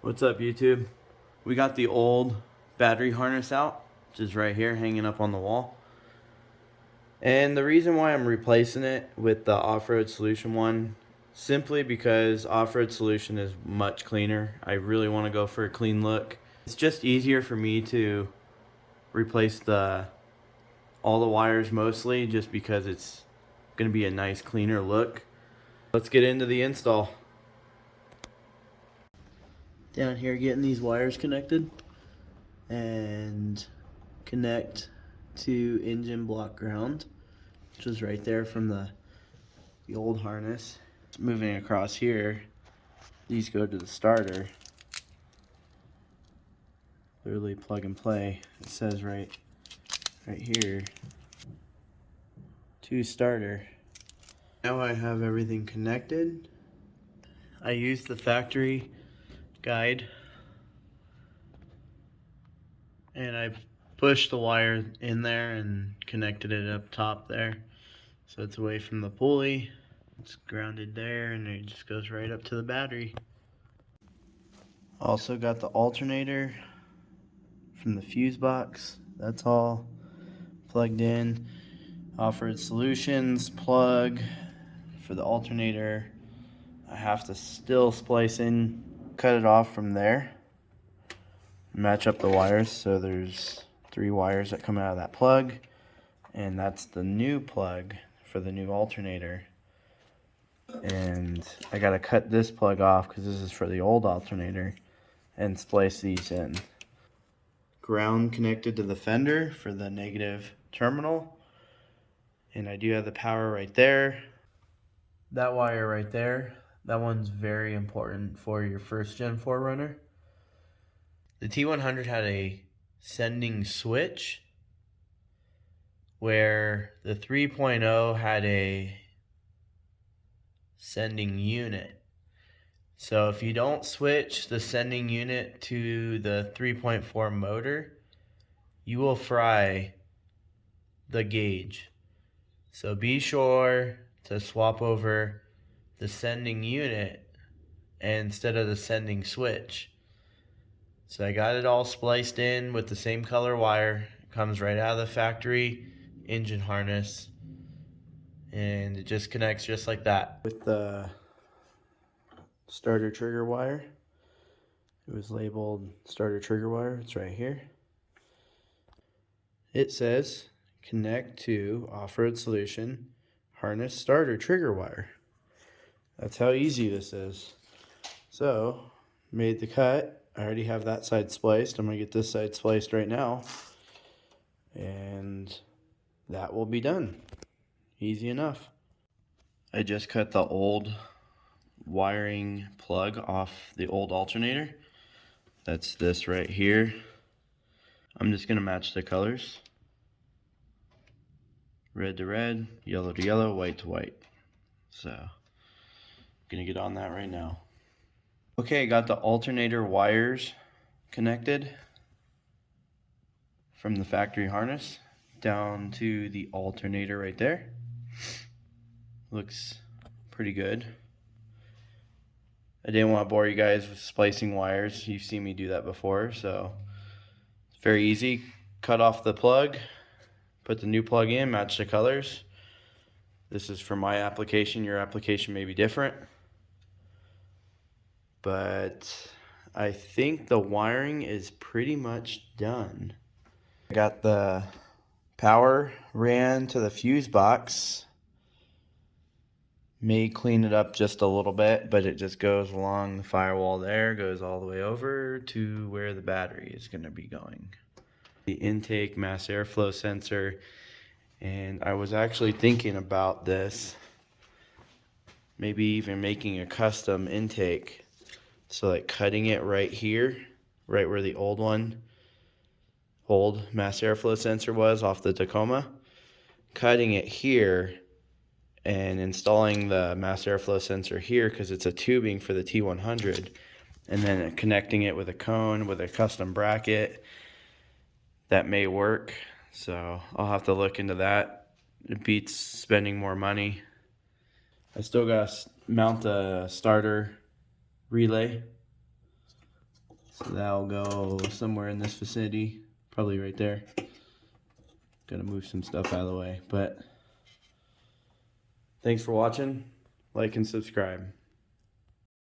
What's up, YouTube? We got the old battery harness out, which is right here hanging up on the wall. And the reason why I'm replacing it with the Off-Road Solution one, simply because Off-Road Solution is much cleaner. I really want to go for a clean look. It's just easier for me to replace all the wires mostly, just because it's going to be a nice cleaner look. Let's get into the install. Down here getting these wires connected and connect to engine block ground, which is right there from the old harness. Moving across here, these go to the starter. Literally plug and play. It says right here to starter. Now I have everything connected. I used the factory guide and I pushed the wire in there and connected it up top there, so it's away from the pulley. It's grounded there and it just goes right up to the battery. Also got the alternator from the fuse box. That's all plugged in. Off-Road Solutions plug for the alternator. I have to still splice in, cut it off from there, match up the wires. So there's 3 wires that come out of that plug, and that's the new plug for the new alternator. And I gotta cut this plug off because this is for the old alternator, and splice these in. Ground connected to the fender for the negative terminal, and I do have the power right there. That wire right there, that one's very important for your first gen 4runner. The T100 had a sending switch where the 3.0 had a sending unit. So if you don't switch the sending unit to the 3.4 motor, you will fry the gauge. So be sure to swap over the sending unit instead of the sending switch. So I got it all spliced in with the same color wire. It comes right out of the factory engine harness, and it just connects just like that. With the starter trigger wire, it was labeled starter trigger wire. It's right here. It says connect to Off-Road Solution harness starter trigger wire. That's how easy this is. So made the cut. I already have that side spliced. I'm gonna get this side spliced right now, and that will be done. Easy enough. I just cut the old wiring plug off the old alternator. That's this right here. I'm just gonna match the colors. Red to red, yellow to yellow, white to white. So I'm gonna get on that right now. Okay, got the alternator wires connected from the factory harness down to the alternator right there. Looks pretty good. I didn't want to bore you guys with splicing wires. You've seen me do that before, so it's very easy. Cut off the plug, put the new plug in, match the colors. This is for my application. Your application may be different, but I think the wiring is pretty much done. I got the power ran to the fuse box. May clean it up just a little bit, but it just goes along the firewall there, goes all the way over to where the battery is going to be going. The intake mass airflow sensor, and I was actually thinking about this, maybe even making a custom intake. So like cutting it right here, right where the old mass airflow sensor was off the Tacoma, cutting it here and installing the mass airflow sensor here because it's a tubing for the T100, and then connecting it with a cone with a custom bracket. That may work, so I'll have to look into that. It beats spending more money. I still gotta mount the starter relay. So that'll go somewhere in this vicinity, probably right there. Gonna move some stuff out of the way, but thanks for watching. Like and subscribe.